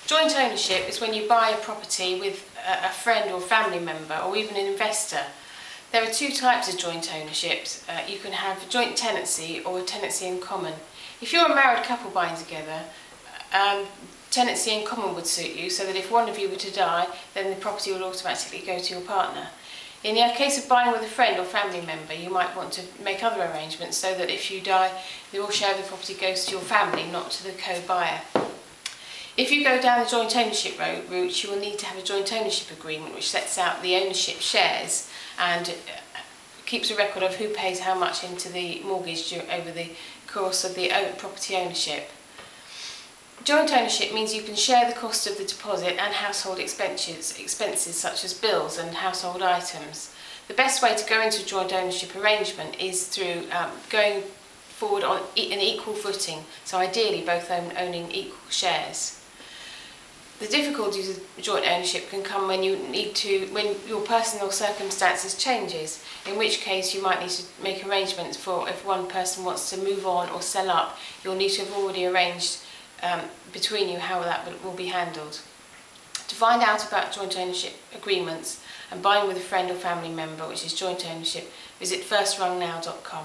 Joint ownership is when you buy a property with a friend or family member or even an investor. There are two types of joint ownerships. You can have joint tenancy or tenancy in common. If you're a married couple buying together, tenancy in common would suit you, so that if one of you were to die, then the property would automatically go to your partner. In the case of buying with a friend or family member, you might want to make other arrangements so that if you die, your share of the property goes to your family, not to the co-buyer. If you go down the joint ownership route, you will need to have a joint ownership agreement which sets out the ownership shares and keeps a record of who pays how much into the mortgage over the course of the property ownership. Joint ownership means you can share the cost of the deposit and household expenses such as bills and household items. The best way to go into a joint ownership arrangement is through going forward on an equal footing, so ideally both owning equal shares. The difficulties of joint ownership can come when your personal circumstances changes, in which case you might need to make arrangements for if one person wants to move on or sell up, you'll need to have already arranged between you how that will be handled. To find out about joint ownership agreements and buying with a friend or family member, which is joint ownership, visit firstrungnow.com.